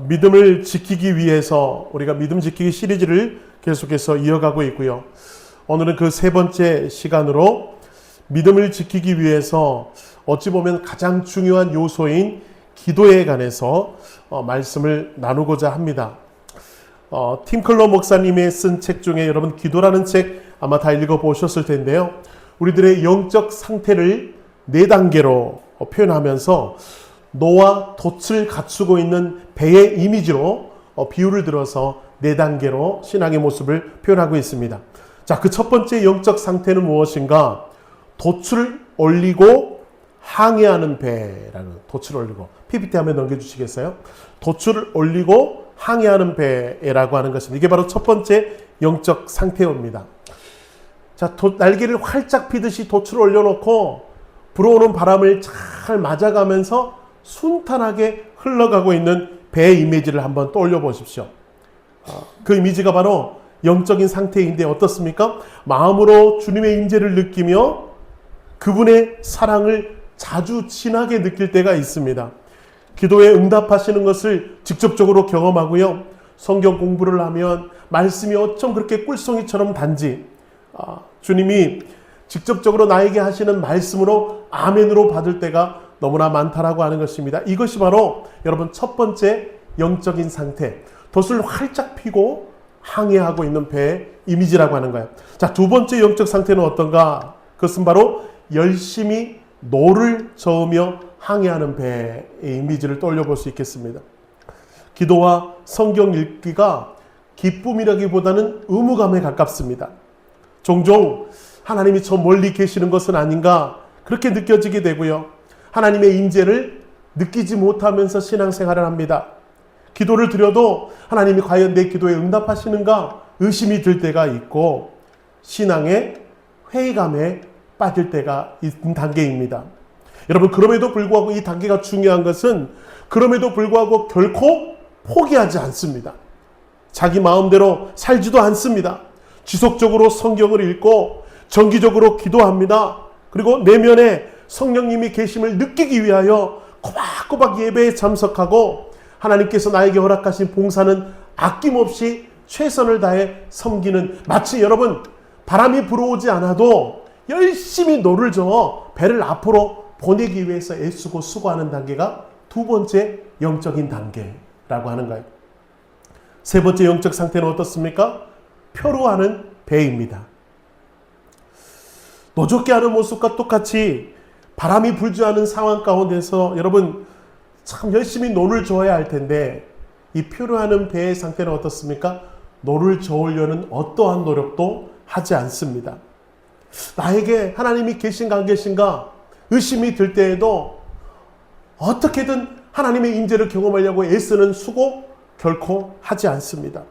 믿음을 지키기 위해서 우리가 믿음 지키기 시리즈를 계속해서 이어가고 있고요. 오늘은 그 세 번째 시간으로 믿음을 지키기 위해서 어찌 보면 가장 중요한 요소인 기도에 관해서 말씀을 나누고자 합니다. 팀 클러 목사님의 쓴 책 중에 여러분 기도라는 책 아마 다 읽어보셨을 텐데요. 우리들의 영적 상태를 4단계로 표현하면서 노와 돛을 갖추고 있는 배의 이미지로 비유를 들어서 4단계로 신앙의 모습을 표현하고 있습니다. 자, 그 첫 번째 영적 상태는 무엇인가? 돛을 올리고 항해하는 배라는, 돛을 올리고, PPT 한번 넘겨주시겠어요? 돛을 올리고 항해하는 배라고 하는 것입니다. 이게 바로 첫 번째 영적 상태입니다. 자, 날개를 활짝 피듯이 돛을 올려놓고 불어오는 바람을 잘 맞아가면서 순탄하게 흘러가고 있는 배의 이미지를 한번 떠올려 보십시오. 그 이미지가 바로 영적인 상태인데 어떻습니까? 마음으로 주님의 임재를 느끼며 그분의 사랑을 자주 진하게 느낄 때가 있습니다. 기도에 응답하시는 것을 직접적으로 경험하고요. 성경 공부를 하면 말씀이 어쩜 그렇게 꿀송이처럼 단지 주님이 직접적으로 나에게 하시는 말씀으로 아멘으로 받을 때가 너무나 많다라고 하는 것입니다. 이것이 바로 여러분 첫 번째 영적인 상태, 돛을 활짝 펴고 항해하고 있는 배의 이미지라고 하는 거예요. 자, 두 번째 영적 상태는 어떤가? 그것은 바로 열심히 노를 저으며 항해하는 배의 이미지를 떠올려 볼 수 있겠습니다. 기도와 성경 읽기가 기쁨이라기보다는 의무감에 가깝습니다. 종종 하나님이 저 멀리 계시는 것은 아닌가 그렇게 느껴지게 되고요. 하나님의 임재를 느끼지 못하면서 신앙생활을 합니다. 기도를 드려도 하나님이 과연 내 기도에 응답하시는가 의심이 들 때가 있고 신앙의 회의감에 빠질 때가 있는 단계입니다. 여러분, 그럼에도 불구하고 이 단계가 중요한 것은 그럼에도 불구하고 결코 포기하지 않습니다. 자기 마음대로 살지도 않습니다. 지속적으로 성경을 읽고 정기적으로 기도합니다. 그리고 내면에 성령님이 계심을 느끼기 위하여 꼬박꼬박 예배에 참석하고 하나님께서 나에게 허락하신 봉사는 아낌없이 최선을 다해 섬기는, 마치 여러분 바람이 불어오지 않아도 열심히 노를 저어 배를 앞으로 보내기 위해서 애쓰고 수고하는 단계가 두 번째 영적인 단계라고 하는 거예요. 세 번째 영적 상태는 어떻습니까? 표류하는 배입니다. 노젓게 하는 모습과 똑같이 바람이 불지 않은 상황 가운데서 여러분 참 열심히 노를 저어야 할 텐데 이 표류하는 배의 상태는 어떻습니까? 노를 저으려는 어떠한 노력도 하지 않습니다. 나에게 하나님이 계신가 안 계신가 의심이 들 때에도 어떻게든 하나님의 임재를 경험하려고 애쓰는 수고 결코 하지 않습니다.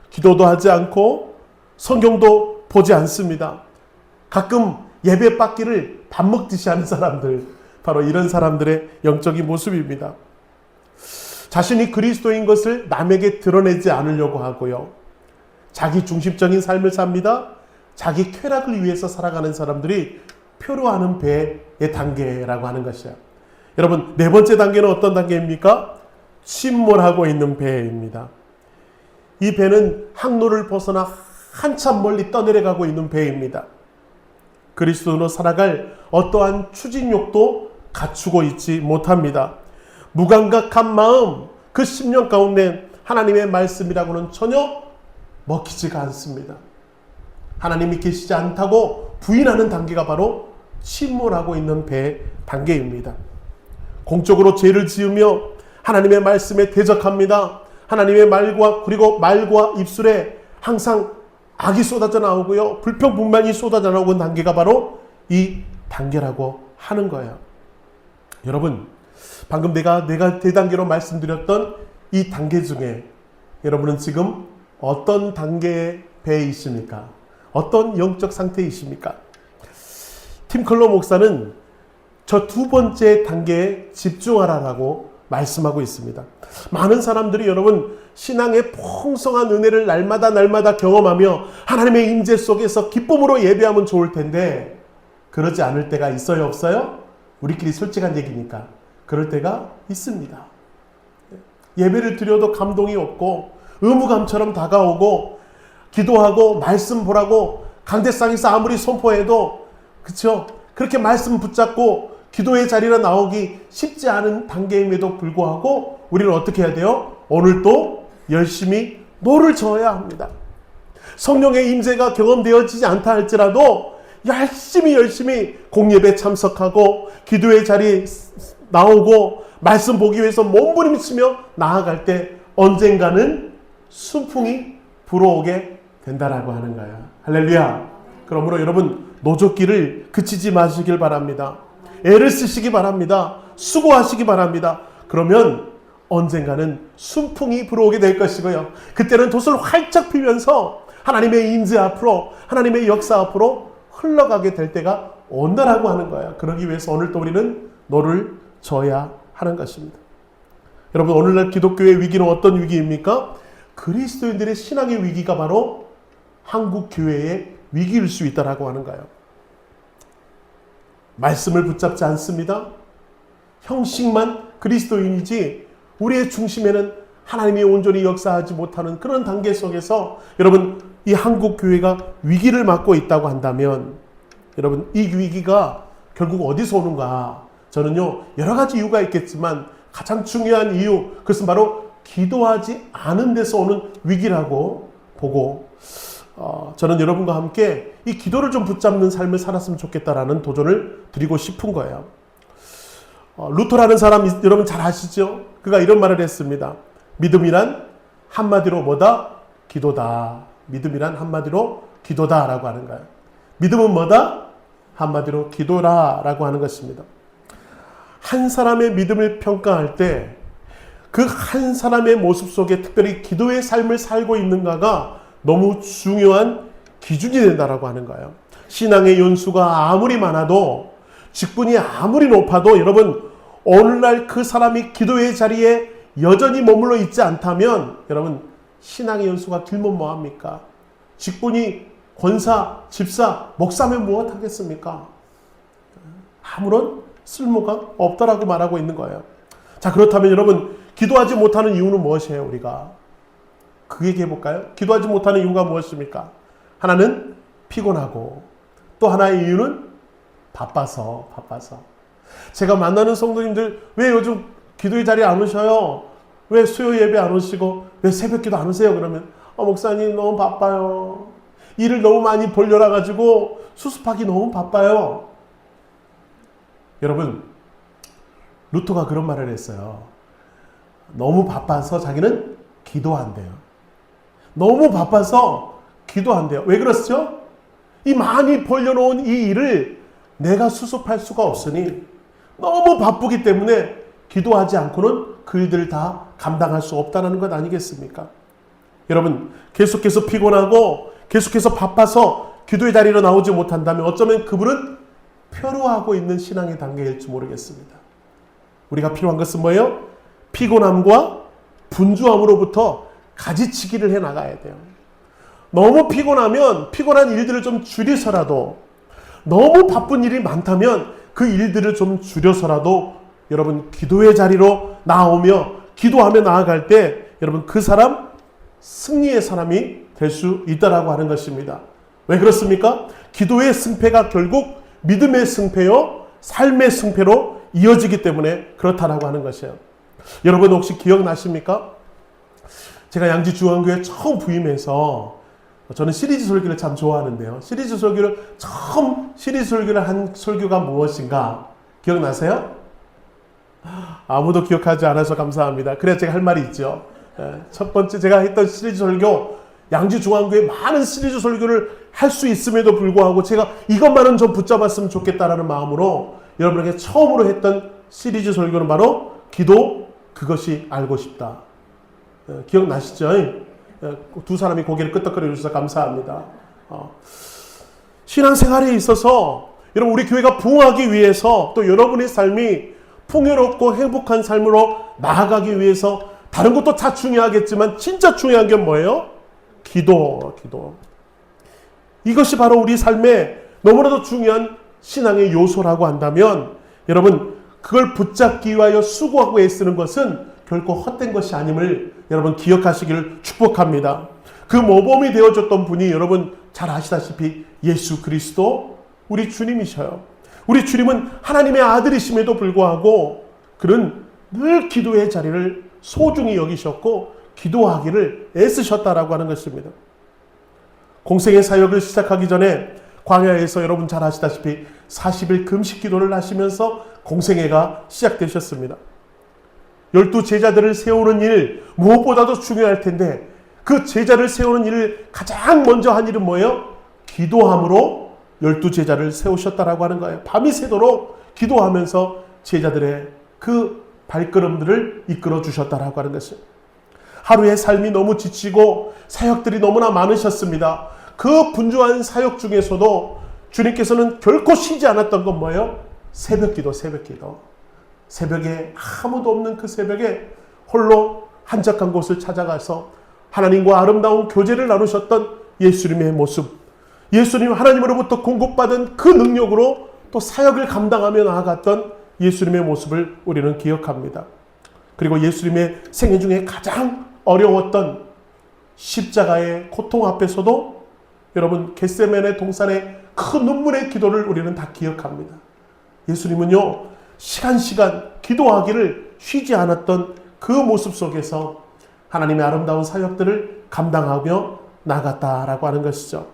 기도도 하지 않고 성경도 보지 않습니다. 가끔 예배 받기를 밥 먹듯이 하는 사람들, 바로 이런 사람들의 영적인 모습입니다. 자신이 그리스도인 것을 남에게 드러내지 않으려고 하고요. 자기 중심적인 삶을 삽니다. 자기 쾌락을 위해서 살아가는 사람들이 표류하는 배의 단계라고 하는 것이에요. 여러분, 네 번째 단계는 어떤 단계입니까? 침몰하고 있는 배입니다. 이 배는 항로를 벗어나 한참 멀리 떠내려가고 있는 배입니다. 그리스도인으로 살아갈 어떠한 추진력도 갖추고 있지 못합니다. 무감각한 마음, 그 10년 가운데 하나님의 말씀이라고는 전혀 먹히지가 않습니다. 하나님이 계시지 않다고 부인하는 단계가 바로 침몰하고 있는 배의 단계입니다. 공적으로 죄를 지으며 하나님의 말씀에 대적합니다. 하나님의 그리고 말과 입술에 항상 악이 쏟아져 나오고요. 불평불만이 쏟아져 나오는 단계가 바로 이 단계라고 하는 거예요. 여러분, 방금 내가 4단계로 말씀드렸던 이 단계 중에 여러분은 지금 어떤 단계의 배에 있습니까? 어떤 영적 상태에 있습니까? 팀 클러 목사는 저 두 번째 단계에 집중하라라고 말씀하고 있습니다. 많은 사람들이 여러분 신앙의 풍성한 은혜를 날마다 경험하며 하나님의 임재 속에서 기쁨으로 예배하면 좋을 텐데 그러지 않을 때가 있어요, 없어요? 우리끼리 솔직한 얘기니까 그럴 때가 있습니다. 예배를 드려도 감동이 없고 의무감처럼 다가오고 기도하고 말씀 보라고 강대상에서 아무리 선포해도 그렇죠? 그렇게 말씀 붙잡고 기도의 자리로 나오기 쉽지 않은 단계임에도 불구하고 우리는 어떻게 해야 돼요? 오늘도 열심히 노를 저어야 합니다. 성령의 임재가 경험되어지지 않다 할지라도 열심히 공예배 참석하고 기도의 자리에 나오고 말씀 보기 위해서 몸부림치며 나아갈 때 언젠가는 순풍이 불어오게 된다라고 하는 거예요. 할렐루야. 그러므로 여러분 노젓기를 그치지 마시길 바랍니다. 애를 쓰시기 바랍니다. 수고하시기 바랍니다. 그러면 언젠가는 순풍이 불어오게 될 것이고요. 그때는 돛을 활짝 피면서 하나님의 임재 앞으로 하나님의 역사 앞으로 흘러가게 될 때가 온다라고 하는 거예요. 그러기 위해서 오늘도 우리는 노를 져야 하는 것입니다. 여러분 오늘날 기독교의 위기는 어떤 위기입니까? 그리스도인들의 신앙의 위기가 바로 한국 교회의 위기일 수 있다라고 하는 거예요. 말씀을 붙잡지 않습니다. 형식만 그리스도인이지 우리의 중심에는 하나님이 온전히 역사하지 못하는 그런 단계 속에서 여러분 이 한국 교회가 위기를 맞고 있다고 한다면 여러분 이 위기가 결국 어디서 오는가? 저는요 여러 가지 이유가 있겠지만 가장 중요한 이유 그것은 바로 기도하지 않은 데서 오는 위기라고 보고 저는 여러분과 함께 이 기도를 좀 붙잡는 삶을 살았으면 좋겠다라는 도전을 드리고 싶은 거예요. 루터라는 사람 여러분 잘 아시죠? 그가 이런 말을 했습니다. 믿음이란 한마디로 뭐다? 기도다. 믿음이란 한마디로 기도다라고 하는 거예요. 믿음은 뭐다? 한마디로 기도라라고 하는 것입니다. 한 사람의 믿음을 평가할 때 그 한 사람의 모습 속에 특별히 기도의 삶을 살고 있는가가 너무 중요한 기준이 된다라고 하는 거예요. 신앙의 연수가 아무리 많아도 직분이 아무리 높아도 여러분 오늘날 그 사람이 기도의 자리에 여전히 머물러 있지 않다면 여러분 신앙의 연수가 길면 뭐합니까? 직분이 권사, 집사, 목사면 무엇하겠습니까? 아무런 쓸모가 없다라고 말하고 있는 거예요. 자 그렇다면 여러분 기도하지 못하는 이유는 무엇이에요? 우리가 그 얘기해 볼까요? 기도하지 못하는 이유가 무엇입니까? 하나는 피곤하고 또 하나의 이유는 바빠서. 제가 만나는 성도님들 왜 요즘 기도의 자리에 안 오셔요? 왜 수요 예배 안 오시고 왜 새벽 기도 안 오세요? 그러면 목사님 너무 바빠요. 일을 너무 많이 벌려라 가지고 수습하기 너무 바빠요. 여러분 루터가 그런 말을 했어요. 너무 바빠서 자기는 기도한대요. 너무 바빠서 기도한대요. 왜 그렇죠? 이 많이 벌려놓은 이 일을 내가 수습할 수가 없으니 너무 바쁘기 때문에 기도하지 않고는 그 일들을 다 감당할 수 없다는 것 아니겠습니까? 여러분 계속해서 피곤하고 계속해서 바빠서 기도의 자리로 나오지 못한다면 어쩌면 그분은 표류하고 있는 신앙의 단계일지 모르겠습니다. 우리가 필요한 것은 뭐예요? 피곤함과 분주함으로부터 가지치기를 해나가야 돼요. 너무 피곤하면 피곤한 일들을 좀 줄여서라도 너무 바쁜 일이 많다면 그 일들을 좀 줄여서라도 여러분 기도의 자리로 나오며 기도하며 나아갈 때 여러분 그 사람 승리의 사람이 될 수 있다라고 하는 것입니다. 왜 그렇습니까? 기도의 승패가 결국 믿음의 승패요 삶의 승패로 이어지기 때문에 그렇다라고 하는 것이에요. 여러분 혹시 기억나십니까? 제가 양지중앙교회 처음 부임해서 저는 시리즈 설교를 참 좋아하는데요. 처음 시리즈 설교를 한 설교가 무엇인가 기억나세요? 아무도 기억하지 않아서 감사합니다. 그래야 제가 할 말이 있죠. 첫 번째 제가 했던 시리즈 설교, 양지중앙교회 많은 시리즈 설교를 할 수 있음에도 불구하고 제가 이것만은 좀 붙잡았으면 좋겠다라는 마음으로 여러분에게 처음으로 했던 시리즈 설교는 바로 기도 그것이 알고 싶다. 기억나시죠? 두 사람이 고개를 끄덕거려 주셔서 감사합니다. 신앙생활에 있어서 여러분 우리 교회가 부흥하기 위해서 또 여러분의 삶이 풍요롭고 행복한 삶으로 나아가기 위해서 다른 것도 다 중요하겠지만 진짜 중요한 게 뭐예요? 기도. 이것이 바로 우리 삶에 너무나도 중요한 신앙의 요소라고 한다면 여러분 그걸 붙잡기 위하여 수고하고 애쓰는 것은 결코 헛된 것이 아님을 여러분 기억하시기를 축복합니다. 그 모범이 되어줬던 분이 여러분 잘 아시다시피 예수 그리스도 우리 주님이셔요. 우리 주님은 하나님의 아들이심에도 불구하고 그는 늘 기도의 자리를 소중히 여기셨고 기도하기를 애쓰셨다라고 하는 것입니다. 공생의 사역을 시작하기 전에 광야에서 여러분 잘 아시다시피 40일 금식 기도를 하시면서 공생애가 시작되셨습니다. 12 제자들을 세우는 일 무엇보다도 중요할 텐데 그 제자를 세우는 일을 가장 먼저 한 일은 뭐예요? 기도함으로 12 제자를 세우셨다라고 하는 거예요. 밤이 새도록 기도하면서 제자들의 그 발걸음들을 이끌어 주셨다라고 하는 것이에요. 하루의 삶이 너무 지치고 사역들이 너무나 많으셨습니다. 그 분주한 사역 중에서도 주님께서는 결코 쉬지 않았던 건 뭐예요? 새벽기도. 새벽에 아무도 없는 그 새벽에 홀로 한적한 곳을 찾아가서 하나님과 아름다운 교제를 나누셨던 예수님의 모습, 예수님 하나님으로부터 공급받은 그 능력으로 또 사역을 감당하며 나아갔던 예수님의 모습을 우리는 기억합니다. 그리고 예수님의 생애 중에 가장 어려웠던 십자가의 고통 앞에서도 여러분 겟세마네 동산의 큰 눈물의 기도를 우리는 다 기억합니다. 예수님은요 시간 기도하기를 쉬지 않았던 그 모습 속에서 하나님의 아름다운 사역들을 감당하며 나갔다라고 하는 것이죠.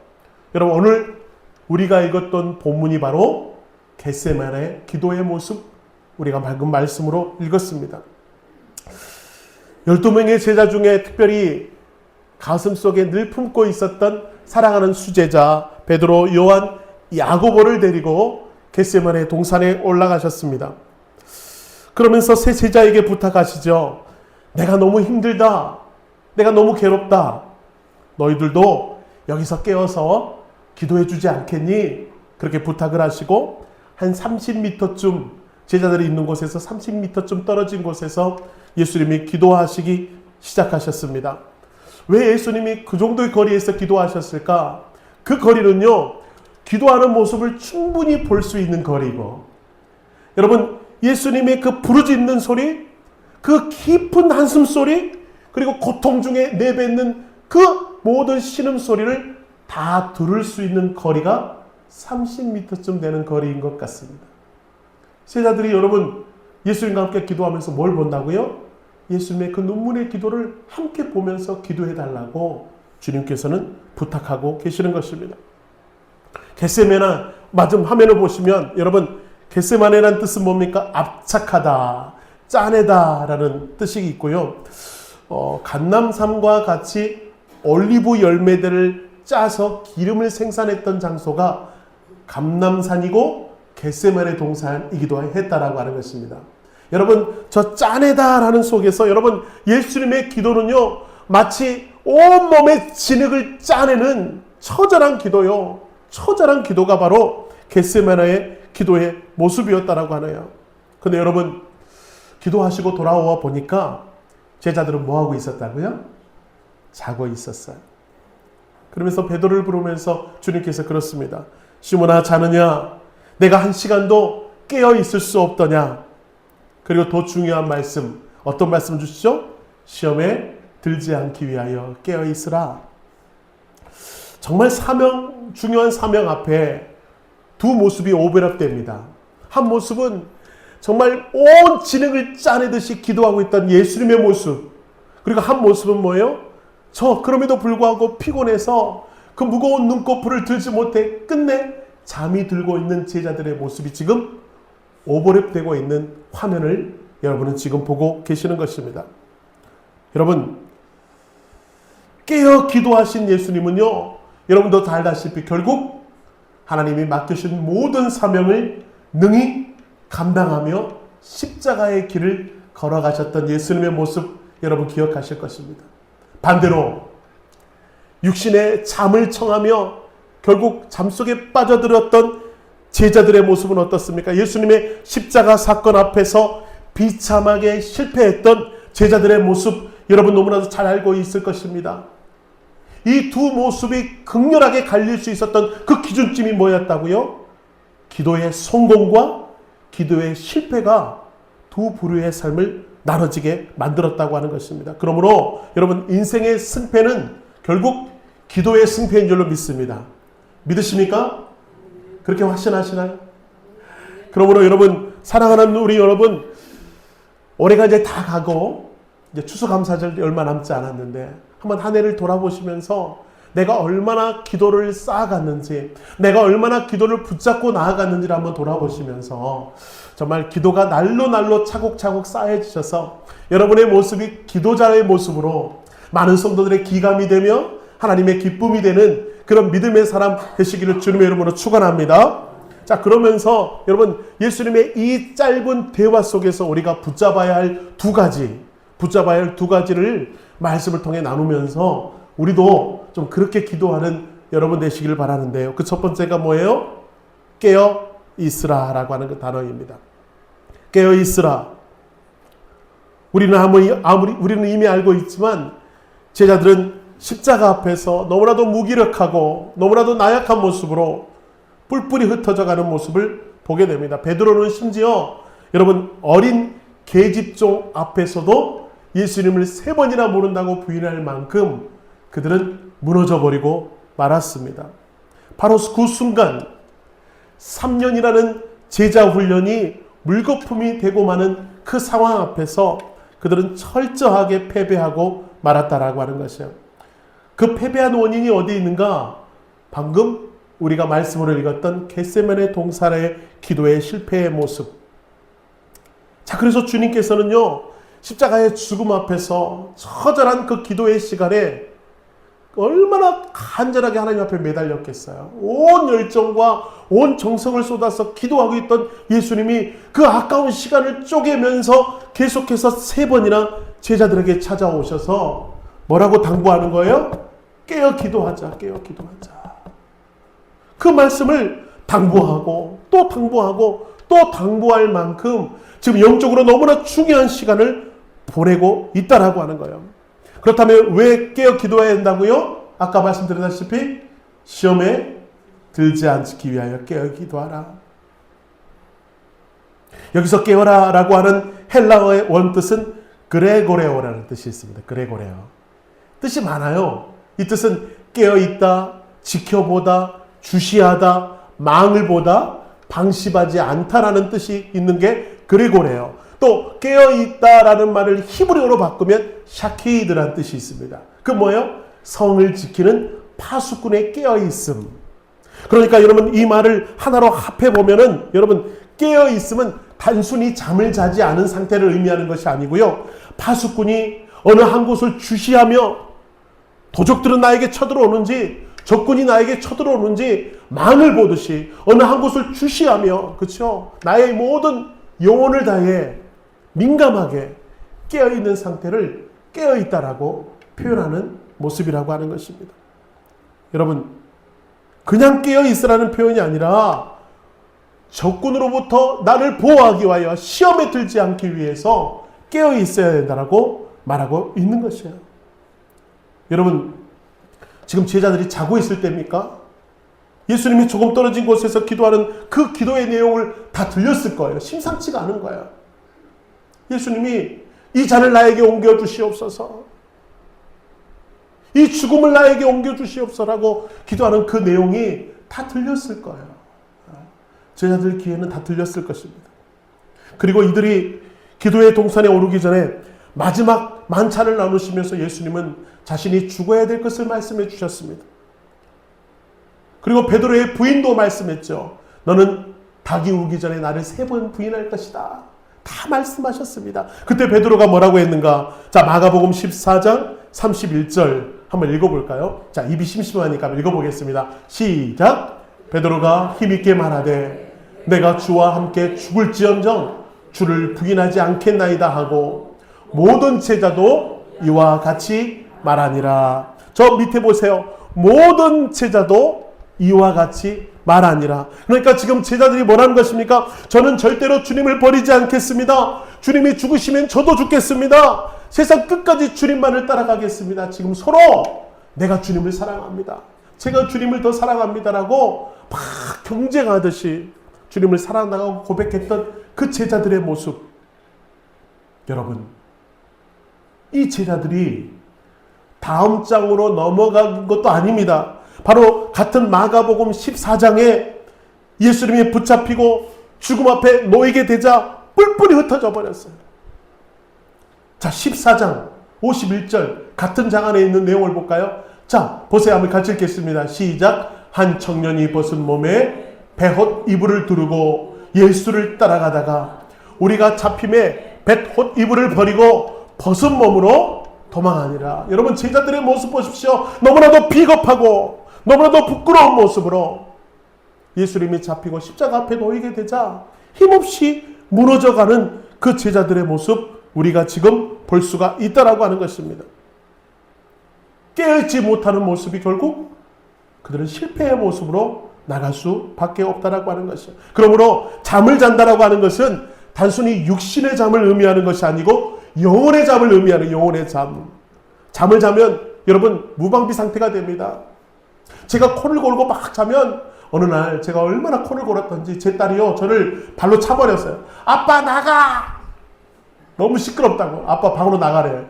여러분 오늘 우리가 읽었던 본문이 바로 겟세마네 기도의 모습 우리가 방금 말씀으로 읽었습니다. 12명의 제자 중에 특별히 가슴속에 늘 품고 있었던 사랑하는 수제자 베드로, 요한, 야고보를 데리고 겟세마네 동산에 올라가셨습니다. 그러면서 세 제자에게 부탁하시죠. 내가 너무 힘들다. 내가 너무 괴롭다. 너희들도 여기서 깨어서 기도해 주지 않겠니? 그렇게 부탁을 하시고 한 30m쯤 제자들이 있는 곳에서 30m쯤 떨어진 곳에서 예수님이 기도하시기 시작하셨습니다. 왜 예수님이 그 정도의 거리에서 기도하셨을까? 그 거리는요, 기도하는 모습을 충분히 볼 수 있는 거리고, 여러분, 예수님의 그 부르짖는 소리, 그 깊은 한숨 소리, 그리고 고통 중에 내뱉는 그 모든 신음소리를 다 들을 수 있는 거리가 30m쯤 되는 거리인 것 같습니다. 제자들이 여러분 예수님과 함께 기도하면서 뭘 본다고요? 예수님의 그 눈물의 기도를 함께 보면서 기도해 달라고 주님께서는 부탁하고 계시는 것입니다. 겟세마네 맞은 화면을 보시면 여러분 겟세마네라는 뜻은 뭡니까? 압착하다, 짜내다 라는 뜻이 있고요. 감람산과 같이 올리브 열매들을 짜서 기름을 생산했던 장소가 감람산이고 겟세마네 동산이기도 했다라고 하는 것입니다. 여러분 저 짜내다라는 속에서 여러분 예수님의 기도는요 마치 온몸의 진흙을 짜내는 처절한 기도요. 처절한 기도가 바로 겟세마네의 기도의 모습이었다라고 하네요. 근데 여러분 기도하시고 돌아와 보니까 제자들은 뭐하고 있었다고요? 자고 있었어요. 그러면서 베드로를 부르면서 주님께서 그렇습니다. 시몬아 자느냐? 내가 한 시간도 깨어 있을 수 없더냐? 그리고 더 중요한 말씀, 어떤 말씀 주시죠? 시험에 들지 않기 위하여 깨어 있으라. 정말 중요한 사명 앞에 두 모습이 오버랩됩니다. 한 모습은 정말 온 진흙을 짜내듯이 기도하고 있던 예수님의 모습. 그리고 한 모습은 뭐예요? 그럼에도 불구하고 피곤해서 그 무거운 눈꺼풀을 들지 못해 끝내 잠이 들고 있는 제자들의 모습이 지금 오버랩되고 있는 화면을 여러분은 지금 보고 계시는 것입니다. 여러분 깨어 기도하신 예수님은요 여러분도 다 알다시피 결국 하나님이 맡기신 모든 사명을 능히 감당하며 십자가의 길을 걸어가셨던 예수님의 모습 여러분 기억하실 것입니다. 반대로 육신의 잠을 청하며 결국 잠속에 빠져들었던 제자들의 모습은 어떻습니까? 예수님의 십자가 사건 앞에서 비참하게 실패했던 제자들의 모습 여러분 너무나도 잘 알고 있을 것입니다. 이 두 모습이 극렬하게 갈릴 수 있었던 그 기준점이 뭐였다고요? 기도의 성공과 기도의 실패가 두 부류의 삶을 나눠지게 만들었다고 하는 것입니다. 그러므로 여러분, 인생의 승패는 결국 기도의 승패인 줄로 믿습니다. 믿으십니까? 그렇게 확신하시나요? 그러므로 여러분, 사랑하는 우리 여러분, 올해가 이제 다 가고 이제 추수감사절이 얼마 남지 않았는데 한번 한 해를 돌아보시면서 내가 얼마나 기도를 쌓아갔는지, 내가 얼마나 기도를 붙잡고 나아갔는지를 한번 돌아보시면서 정말 기도가 날로 차곡차곡 쌓여지셔서 여러분의 모습이 기도자의 모습으로 많은 성도들의 기감이 되며 하나님의 기쁨이 되는 그런 믿음의 사람 되시기를 주님의 이름으로 축원합니다. 자, 그러면서 여러분, 예수님의 이 짧은 대화 속에서 우리가 붙잡아야 할 두 가지를 말씀을 통해 나누면서 우리도 좀 그렇게 기도하는 여러분 되시기를 바라는데요. 그 첫 번째가 뭐예요? 깨어 있으라 라고 하는 그 단어입니다. 깨어 있으라. 우리는 이미 알고 있지만 제자들은 십자가 앞에서 너무나도 무기력하고 너무나도 나약한 모습으로 뿔뿔이 흩어져가는 모습을 보게 됩니다. 베드로는 심지어 여러분, 어린 계집종 앞에서도 예수님을 3번이나 모른다고 부인할 만큼 그들은 무너져 버리고 말았습니다. 바로 그 순간 3년이라는 제자 훈련이 물거품이 되고 마는 그 상황 앞에서 그들은 철저하게 패배하고 말았다라고 하는 것이에요. 그 패배한 원인이 어디 있는가? 방금 우리가 말씀으로 읽었던 겟세마네 동산의 기도의 실패의 모습. 자, 그래서 주님께서는요, 십자가의 죽음 앞에서 처절한 그 기도의 시간에 얼마나 간절하게 하나님 앞에 매달렸겠어요. 온 열정과 온 정성을 쏟아서 기도하고 있던 예수님이 그 아까운 시간을 쪼개면서 계속해서 3번이나 제자들에게 찾아오셔서 뭐라고 당부하는 거예요? 깨어 기도하자, 깨어 기도하자. 그 말씀을 당부하고 또 당부하고 또 당부할 만큼 지금 영적으로 너무나 중요한 시간을 보내고 있다라고 하는 거예요. 그렇다면 왜 깨어 기도해야 한다고요? 아까 말씀드렸다시피 시험에 들지 않기 위하여 깨어 기도하라. 여기서 깨어라 라고 하는 헬라어의 원뜻은 그레고레오라는 뜻이 있습니다. 그레고레오. 뜻이 많아요. 이 뜻은 깨어있다, 지켜보다, 주시하다, 망을 보다, 방심하지 않다라는 뜻이 있는 게 그레고레요. 또 깨어있다라는 말을 히브리어로 바꾸면 샤키드라는 뜻이 있습니다. 그 뭐예요? 성을 지키는 파수꾼의 깨어있음. 그러니까 여러분, 이 말을 하나로 합해보면은 여러분, 깨어있음은 단순히 잠을 자지 않은 상태를 의미하는 것이 아니고요, 파수꾼이 어느 한 곳을 주시하며 도적들은 나에게 쳐들어오는지 적군이 나에게 쳐들어오는지 망을 보듯이 어느 한 곳을 주시하며, 그렇죠? 나의 모든 영혼을 다해 민감하게 깨어있는 상태를 깨어있다라고 표현하는 모습이라고 하는 것입니다. 여러분, 그냥 깨어있으라는 표현이 아니라 적군으로부터 나를 보호하기 위하여 시험에 들지 않기 위해서 깨어있어야 된다라고 말하고 있는 것이에요. 여러분, 지금 제자들이 자고 있을 때입니까? 예수님이 조금 떨어진 곳에서 기도하는 그 기도의 내용을 다 들렸을 거예요. 심상치가 않은 거예요. 예수님이 이 잔을 나에게 옮겨주시옵소서, 이 죽음을 나에게 옮겨주시옵소서라고 기도하는 그 내용이 다 들렸을 거예요. 제자들 귀에는 다 들렸을 것입니다. 그리고 이들이 기도의 동산에 오르기 전에 마지막 만찬을 나누시면서 예수님은 자신이 죽어야 될 것을 말씀해 주셨습니다. 그리고 베드로의 부인도 말씀했죠. 너는 닭이 울기 전에 나를 3번 부인할 것이다. 다 말씀하셨습니다. 그때 베드로가 뭐라고 했는가? 자, 마가복음 14장 31절 한번 읽어볼까요? 자, 입이 심심하니까 읽어보겠습니다. 시작. 베드로가 힘있게 말하되 내가 주와 함께 죽을지언정 주를 부인하지 않겠나이다 하고 모든 제자도 이와 같이 말하니라. 저 밑에 보세요. 모든 제자도 이와 같이 말하니라. 그러니까 지금 제자들이 뭐라는 것입니까? 저는 절대로 주님을 버리지 않겠습니다. 주님이 죽으시면 저도 죽겠습니다. 세상 끝까지 주님만을 따라가겠습니다. 지금 서로 내가 주님을 사랑합니다, 제가 주님을 더 사랑합니다라고 막 경쟁하듯이 주님을 사랑한다고 고백했던 그 제자들의 모습. 여러분, 이 제자들이 다음 장으로 넘어간 것도 아닙니다. 바로 같은 마가복음 14장에 예수님이 붙잡히고 죽음 앞에 놓이게 되자 뿔뿔이 흩어져 버렸어요. 자, 14장 51절 같은 장 안에 있는 내용을 볼까요? 자, 보세요. 한번 같이 읽겠습니다. 시작. 한 청년이 벗은 몸에 베옷 이불을 두르고 예수를 따라가다가 우리가 잡힘에 베옷 이불을 버리고 벗은 몸으로 도망하니라. 여러분, 제자들의 모습 보십시오. 너무나도 비겁하고 너무나도 부끄러운 모습으로 예수님이 잡히고 십자가 앞에 놓이게 되자 힘없이 무너져가는 그 제자들의 모습, 우리가 지금 볼 수가 있다라고 하는 것입니다. 깨어있지 못하는 모습이 결국 그들은 실패의 모습으로 나갈 수밖에 없다라고 하는 것이죠. 그러므로 잠을 잔다라고 하는 것은 단순히 육신의 잠을 의미하는 것이 아니고 영혼의 잠을 의미하는 영혼의 잠. 잠을 자면 여러분 무방비 상태가 됩니다. 제가 코를 골고 막 자면 어느 날 제가 얼마나 코를 골았던지 제 딸이요 저를 발로 차버렸어요. 아빠 나가! 너무 시끄럽다고. 아빠 방으로 나가래요.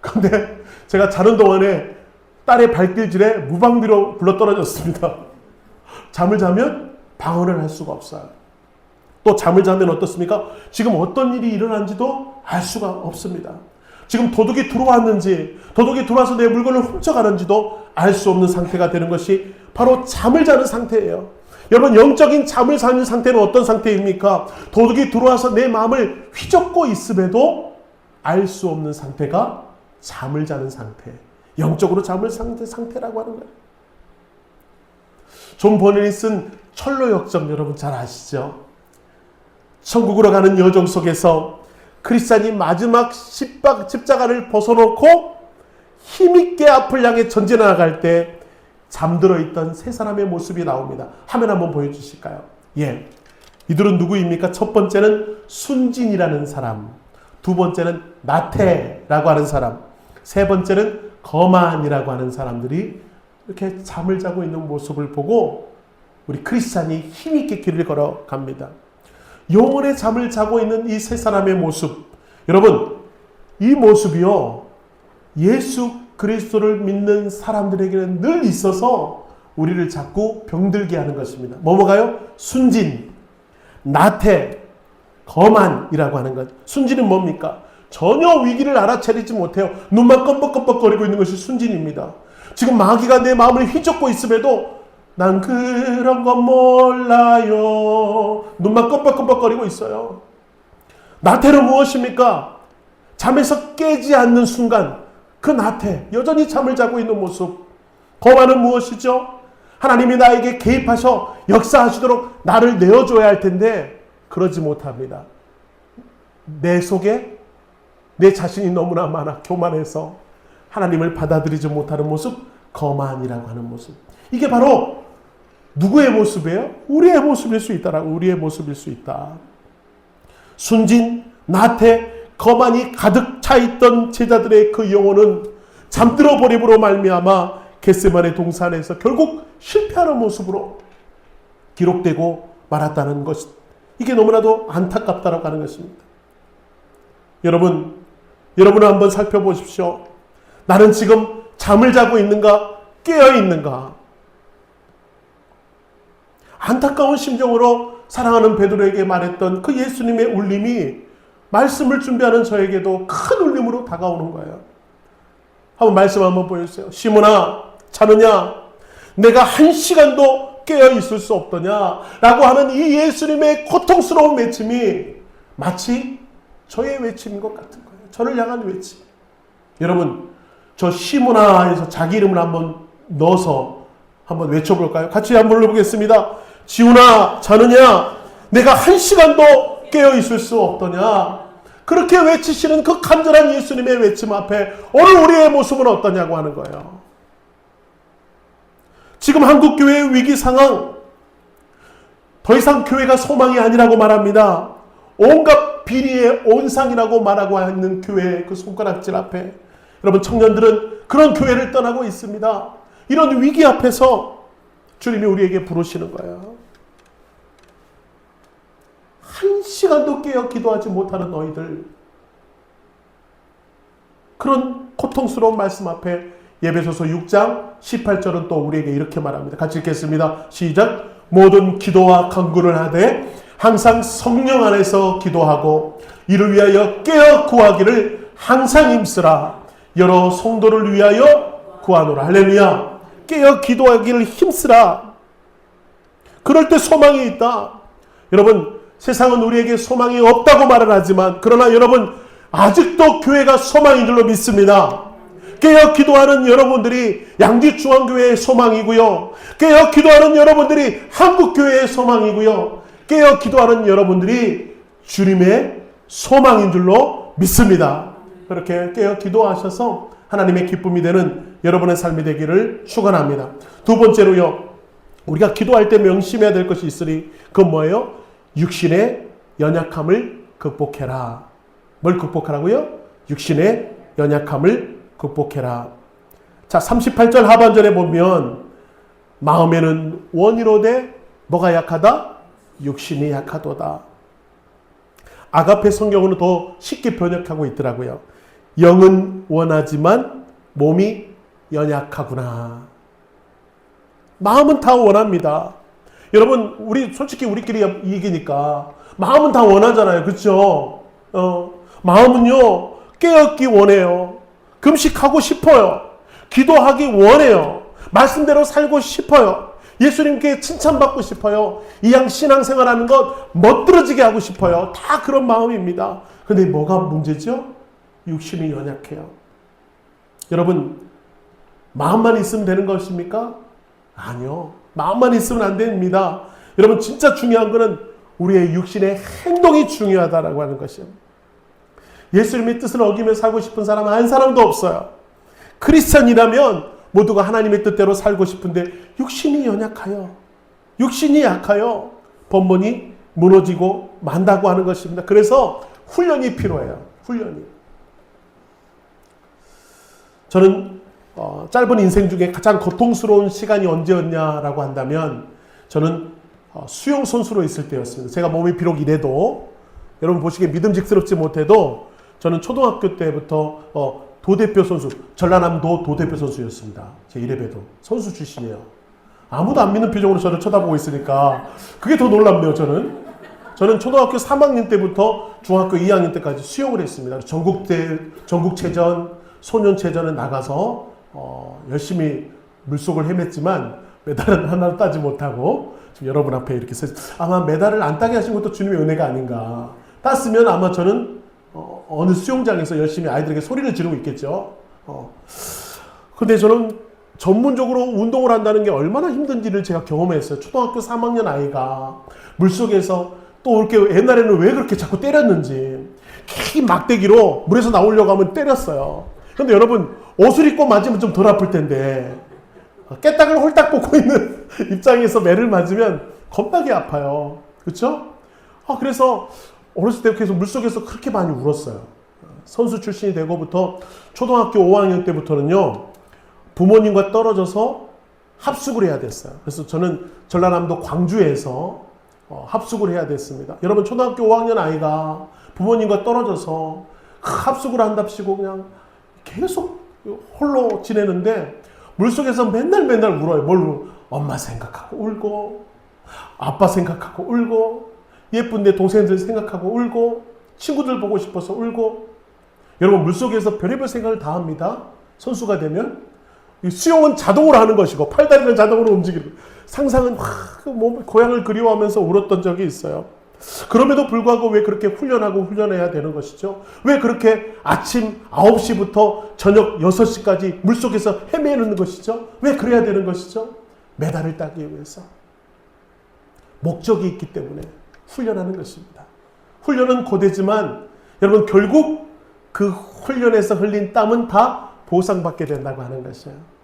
근데 제가 자는 동안에 딸의 발길질에 무방비로 굴러떨어졌습니다. 잠을 자면 방어를 할 수가 없어요. 또 잠을 자면 어떻습니까? 지금 어떤 일이 일어난지도 알 수가 없습니다. 지금 도둑이 들어왔는지, 도둑이 들어와서 내 물건을 훔쳐가는지도 알 수 없는 상태가 되는 것이 바로 잠을 자는 상태예요. 여러분, 영적인 잠을 자는 상태는 어떤 상태입니까? 도둑이 들어와서 내 마음을 휘젓고 있음에도 알 수 없는 상태가 잠을 자는 상태. 영적으로 잠을 자는 상태라고 하는 거예요. 존 버nen이 쓴 철로 역정 여러분 잘 아시죠? 천국으로 가는 여정 속에서 크리스찬이 마지막 십자가를 벗어놓고 힘있게 앞을 향해 전진해 나갈 때 잠들어 있던 세 사람의 모습이 나옵니다. 화면 한번 보여주실까요? 예, 이들은 누구입니까? 첫 번째는 순진이라는 사람, 두 번째는 나태라고 하는 사람, 세 번째는 거만이라고 하는 사람들이 이렇게 잠을 자고 있는 모습을 보고 우리 크리스찬이 힘있게 길을 걸어갑니다. 영혼의 잠을 자고 있는 이 세 사람의 모습, 여러분 이 모습이요 예수 그리스도를 믿는 사람들에게는 늘 있어서 우리를 자꾸 병들게 하는 것입니다. 뭐가요? 순진, 나태, 거만이라고 하는 것. 순진은 뭡니까? 전혀 위기를 알아차리지 못해요. 눈만 껌뻑껌뻑거리고 있는 것이 순진입니다. 지금 마귀가 내 마음을 휘젓고 있음에도 난 그런 건 몰라요. 눈만 껌뻑껌뻑거리고 있어요. 나태는 무엇입니까? 잠에서 깨지 않는 순간 그 나태, 여전히 잠을 자고 있는 모습. 거만은 무엇이죠? 하나님이 나에게 개입하셔 역사하시도록 나를 내어줘야 할 텐데 그러지 못합니다. 내 속에 내 자신이 너무나 많아 교만해서 하나님을 받아들이지 못하는 모습, 거만이라고 하는 모습. 이게 바로 누구의 모습이에요? 우리의 모습일 수 있다라고. 우리의 모습일 수 있다. 순진, 나태, 거만이 가득 차 있던 제자들의 그 영혼은 잠들어 버림으로 말미암아 겟세마네 동산에서 결국 실패하는 모습으로 기록되고 말았다는 것. 이게 너무나도 안타깝다라고 하는 것입니다. 여러분은 한번 살펴보십시오. 나는 지금 잠을 자고 있는가? 깨어 있는가? 안타까운 심정으로 사랑하는 베드로에게 말했던 그 예수님의 울림이 말씀을 준비하는 저에게도 큰 울림으로 다가오는 거예요. 한번 말씀 한번 보여주세요. 시몬아, 자느냐? 내가 한 시간도 깨어 있을 수 없더냐? 라고 하는 이 예수님의 고통스러운 외침이 마치 저의 외침인 것 같은 거예요. 저를 향한 외침. 여러분, 저 시몬아에서 자기 이름을 한번 넣어서 한번 외쳐볼까요? 같이 한번 불러보겠습니다. 지훈아, 자느냐? 내가 한 시간도 깨어 있을 수 없더냐? 그렇게 외치시는 그 간절한 예수님의 외침 앞에 오늘 우리의 모습은 어떠냐고 하는 거예요. 지금 한국교회의 위기 상황, 더 이상 교회가 소망이 아니라고 말합니다. 온갖 비리의 온상이라고 말하고 있는 교회의 그 손가락질 앞에 여러분 청년들은 그런 교회를 떠나고 있습니다. 이런 위기 앞에서 주님이 우리에게 부르시는 거예요. 한 시간도 깨어 기도하지 못하는 너희들, 그런 고통스러운 말씀 앞에 에베소서 6장 18절은 또 우리에게 이렇게 말합니다. 같이 읽겠습니다. 시작. 모든 기도와 간구를 하되 항상 성령 안에서 기도하고 이를 위하여 깨어 구하기를 항상 힘쓰라. 여러 성도를 위하여 구하노라. 할렐루야. 깨어 기도하기를 힘쓰라. 그럴 때 소망이 있다. 여러분, 세상은 우리에게 소망이 없다고 말을 하지만, 그러나 여러분, 아직도 교회가 소망인 줄로 믿습니다. 깨어 기도하는 여러분들이 양지중앙교회의 소망이고요. 깨어 기도하는 여러분들이 한국교회의 소망이고요. 깨어 기도하는 여러분들이 주님의 소망인 줄로 믿습니다. 그렇게 깨어 기도하셔서 하나님의 기쁨이 되는 여러분의 삶이 되기를 축원합니다. 두 번째로요, 우리가 기도할 때 명심해야 될 것이 있으니 그건 뭐예요? 육신의 연약함을 극복해라. 뭘 극복하라고요? 육신의 연약함을 극복해라. 자, 38절 하반절에 보면 마음에는 원이로되 뭐가 약하다? 육신이 약하도다. 아가페 성경으로 더 쉽게 번역하고 있더라고요. 영은 원하지만 몸이 연약하구나. 마음은 다 원합니다. 여러분, 우리 솔직히 우리끼리 얘기니까 마음은 다 원하잖아요. 그렇죠? 마음은요, 깨었기 원해요. 금식하고 싶어요. 기도하기 원해요. 말씀대로 살고 싶어요. 예수님께 칭찬받고 싶어요. 이양 신앙생활하는 것 멋들어지게 하고 싶어요. 다 그런 마음입니다. 근데 뭐가 문제죠? 육신이 연약해요. 여러분, 마음만 있으면 되는 것입니까? 아니요. 마음만 있으면 안 됩니다. 여러분, 진짜 중요한 것은 우리의 육신의 행동이 중요하다라고 하는 것이에요. 예수님의 뜻을 어기며 살고 싶은 사람 한 사람도 없어요. 크리스천이라면 모두가 하나님의 뜻대로 살고 싶은데 육신이 연약하여, 육신이 약하여 번번이 무너지고 만다고 하는 것입니다. 그래서 훈련이 필요해요. 훈련이. 저는 짧은 인생 중에 가장 고통스러운 시간이 언제였냐라고 한다면 저는 수영 선수로 있을 때였습니다. 제가 몸이 비록 이래도 여러분 보시기에 믿음직스럽지 못해도 저는 초등학교 때부터 도대표 선수, 전라남도 도대표 선수였습니다. 제 이래봬도 선수 출신이에요. 아무도 안 믿는 표정으로 저를 쳐다보고 있으니까 그게 더 놀랍네요. 저는 초등학교 3학년 때부터 중학교 2학년 때까지 수영을 했습니다. 전국체전, 소년체전에 나가서 열심히 물속을 헤맸지만 메달은 하나도 따지 못하고 지금 여러분 앞에 이렇게 아마 메달을 안 따게 하신 것도 주님의 은혜가 아닌가. 땄으면 아마 저는 어느 수영장에서 열심히 아이들에게 소리를 지르고 있겠죠. 근데 저는 전문적으로 운동을 한다는 게 얼마나 힘든지를 제가 경험했어요. 초등학교 3학년 아이가 물속에서 또 이렇게 옛날에는 왜 그렇게 자꾸 때렸는지 긴 막대기로 물에서 나오려고 하면 때렸어요. 근데 여러분, 옷을 입고 맞으면 좀 덜 아플 텐데 깨딱을 홀딱 뽑고 있는 입장에서 매를 맞으면 겁나게 아파요. 그렇죠? 그래서 어렸을 때 계속 물속에서 그렇게 많이 울었어요. 선수 출신이 되고부터 초등학교 5학년 때부터는요, 부모님과 떨어져서 합숙을 해야 됐어요. 그래서 저는 전라남도 광주에서 합숙을 해야 됐습니다. 여러분, 초등학교 5학년 아이가 부모님과 떨어져서 합숙을 한답시고 그냥 계속 홀로 지내는데 물속에서 맨날 울어요. 엄마 생각하고 울고, 아빠 생각하고 울고, 예쁜 내 동생들 생각하고 울고, 친구들 보고 싶어서 울고. 여러분, 물속에서 별의별 생각을 다 합니다. 선수가 되면. 수영은 자동으로 하는 것이고 팔다리는 자동으로 움직이고, 상상은 고향을 그리워하면서 울었던 적이 있어요. 그럼에도 불구하고 왜 그렇게 훈련해야 되는 것이죠? 왜 그렇게 아침 9시부터 저녁 6시까지 물속에서 헤매는 것이죠? 왜 그래야 되는 것이죠? 메달을 따기 위해서. 목적이 있기 때문에 훈련하는 것입니다. 훈련은 고되지만 여러분, 결국 그 훈련에서 흘린 땀은 다 보상받게 된다고 하는 것이에요.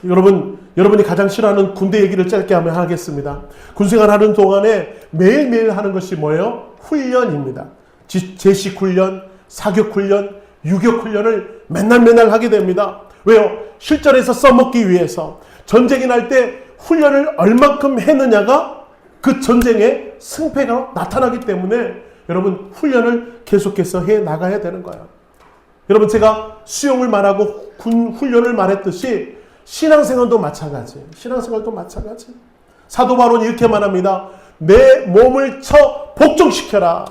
여러분이 가장 싫어하는 군대 얘기를 짧게 하면 하겠습니다. 군생활하는 동안에 매일매일 하는 것이 뭐예요? 훈련입니다. 제식훈련, 사격훈련, 유격훈련을 맨날 하게 됩니다. 왜요? 실전에서 써먹기 위해서. 전쟁이 날 때 훈련을 얼만큼 했느냐가 그 전쟁의 승패가 나타나기 때문에 여러분, 훈련을 계속해서 해 나가야 되는 거예요. 여러분, 제가 수영을 말하고 군 훈련을 말했듯이 신앙생활도 마찬가지예요. 신앙생활도 마찬가지. 사도 바울은 이렇게 말합니다. 내 몸을 쳐 복종시켜라.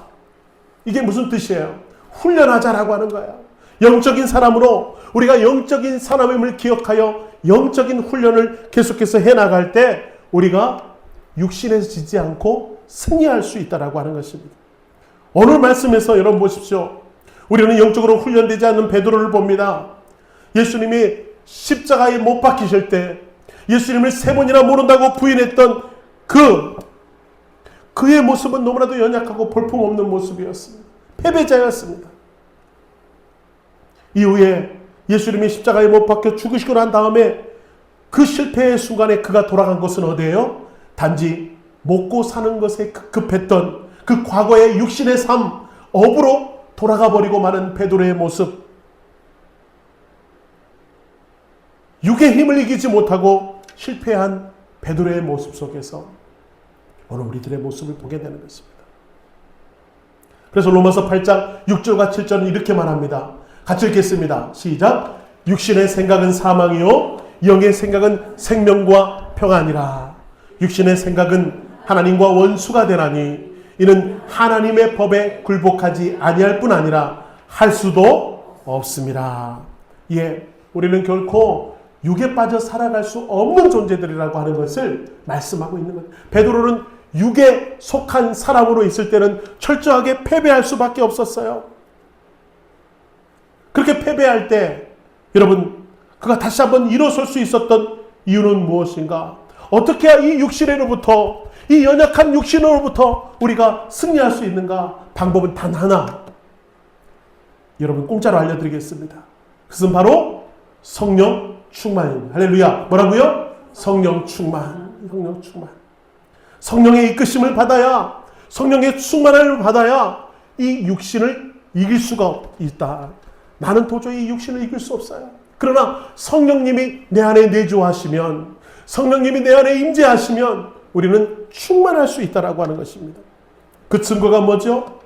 이게 무슨 뜻이에요? 훈련하자라고 하는 거예요. 영적인 사람으로 우리가 영적인 사람임을 기억하여 영적인 훈련을 계속해서 해나갈 때 우리가 육신에서 지지 않고 승리할 수 있다라고 하는 것입니다. 오늘 말씀에서 여러분 보십시오. 우리는 영적으로 훈련되지 않는 베드로를 봅니다. 예수님이 십자가에 못 박히실 때 예수님을 3번이나 모른다고 부인했던 그의 모습은 너무나도 연약하고 볼품없는 모습이었습니다. 패배자였습니다. 이후에 예수님이 십자가에 못 박혀 죽으시고 난 다음에 그 실패의 순간에 그가 돌아간 것은 어디예요? 단지 먹고 사는 것에 급급했던 그 과거의 육신의 삶, 업으로 돌아가 버리고 마는 베드로의 모습. 육의 힘을 이기지 못하고 실패한 베드로의 모습 속에서 오늘 우리들의 모습을 보게 되는 것입니다. 그래서 로마서 8장 6절과 7절은 이렇게 말합니다. 같이 읽겠습니다. 시작. 육신의 생각은 사망이요 영의 생각은 생명과 평안이라. 육신의 생각은 하나님과 원수가 되나니 이는 하나님의 법에 굴복하지 아니할 뿐 아니라 할 수도 없습니다. 예, 우리는 결코 육에 빠져 살아갈 수 없는 존재들이라고 하는 것을 말씀하고 있는 거예요. 베드로는 육에 속한 사람으로 있을 때는 철저하게 패배할 수밖에 없었어요. 그렇게 패배할 때 여러분, 그가 다시 한번 일어설 수 있었던 이유는 무엇인가? 어떻게 이 육신으로부터, 이 연약한 육신으로부터 우리가 승리할 수 있는가? 방법은 단 하나. 여러분, 공짜로 알려드리겠습니다. 그것은 바로 성령 충만입니다. 할렐루야. 뭐라고요? 성령 충만. 성령 충만. 성령의 이끄심을 받아야, 성령의 충만함을 받아야 이 육신을 이길 수가 있다. 나는 도저히 이 육신을 이길 수 없어요. 그러나 성령님이 내 안에 내주하시면, 성령님이 내 안에 임재하시면 우리는 충만할 수 있다라고 하는 것입니다. 그 증거가 뭐죠?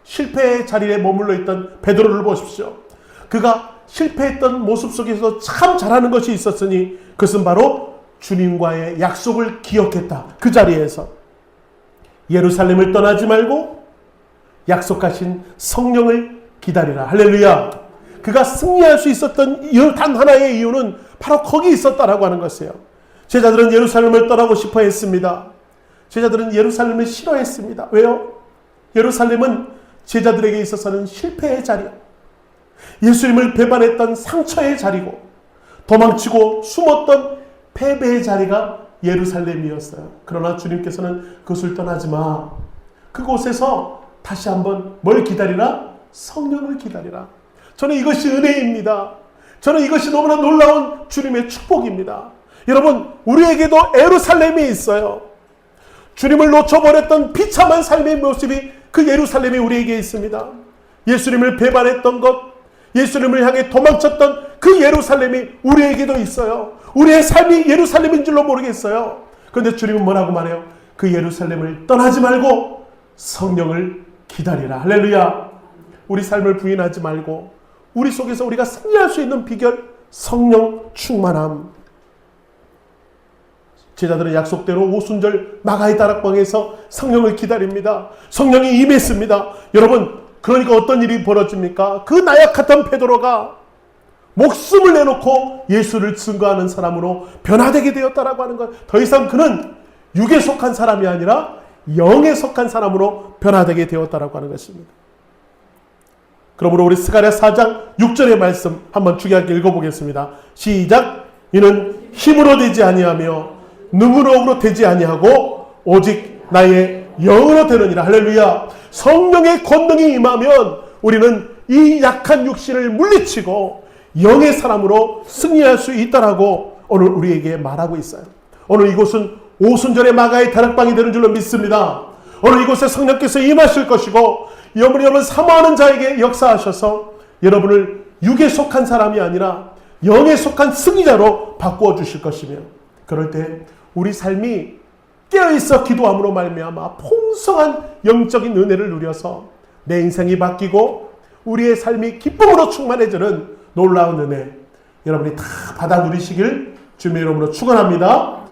실패의 자리에 머물러 있던 베드로를 보십시오. 그가 실패했던 모습 속에서 참 잘하는 것이 있었으니 그것은 바로 주님과의 약속을 기억했다. 그 자리에서 예루살렘을 떠나지 말고 약속하신 성령을 기다리라. 할렐루야. 그가 승리할 수 있었던 단 하나의 이유는 바로 거기 있었다라고 하는 것이에요. 제자들은 예루살렘을 떠나고 싶어 했습니다. 제자들은 예루살렘을 싫어했습니다. 왜요? 예루살렘은 제자들에게 있어서는 실패의 자리야. 예수님을 배반했던 상처의 자리고 도망치고 숨었던 패배의 자리가 예루살렘이었어요. 그러나 주님께서는 그것을 떠나지 마. 그곳에서 다시 한번 뭘 기다리라? 성령을 기다리라. 저는 이것이 은혜입니다. 저는 이것이 너무나 놀라운 주님의 축복입니다. 여러분, 우리에게도 예루살렘이 있어요. 주님을 놓쳐버렸던 비참한 삶의 모습이 그 예루살렘이 우리에게 있습니다. 예수님을 배반했던 것, 예수님을 향해 도망쳤던 그 예루살렘이 우리에게도 있어요. 우리의 삶이 예루살렘인 줄로 모르겠어요. 그런데 주님은 뭐라고 말해요? 그 예루살렘을 떠나지 말고 성령을 기다리라. 할렐루야. 우리 삶을 부인하지 말고 우리 속에서 우리가 승리할 수 있는 비결, 성령 충만함. 제자들은 약속대로 오순절 마가의 다락방에서 성령을 기다립니다. 성령이 임했습니다. 여러분, 그러니까 어떤 일이 벌어집니까? 그 나약했던 베드로가 목숨을 내놓고 예수를 증거하는 사람으로 변화되게 되었다라고 하는 것. 더 이상 그는 육에 속한 사람이 아니라 영에 속한 사람으로 변화되게 되었다라고 하는 것입니다. 그러므로 우리 스가랴 4장 6절의 말씀 한번 주기하게 읽어보겠습니다. 시작. 이는 힘으로 되지 아니하며 능으로 되지 아니하고 오직 나의 영으로 되느니라. 할렐루야. 성령의 권능이 임하면 우리는 이 약한 육신을 물리치고 영의 사람으로 승리할 수 있다라고 오늘 우리에게 말하고 있어요. 오늘 이곳은 오순절의 마가의 다락방이 되는 줄로 믿습니다. 오늘 이곳에 성령께서 임하실 것이고 여러분 사모하는 자에게 역사하셔서 여러분을 육에 속한 사람이 아니라 영에 속한 승리자로 바꾸어 주실 것이며, 그럴 때 우리 삶이 깨어있어 기도함으로 말미암아 풍성한 영적인 은혜를 누려서 내 인생이 바뀌고 우리의 삶이 기쁨으로 충만해지는 놀라운 은혜 여러분이 다 받아 누리시길 주님의 이름으로 축원합니다.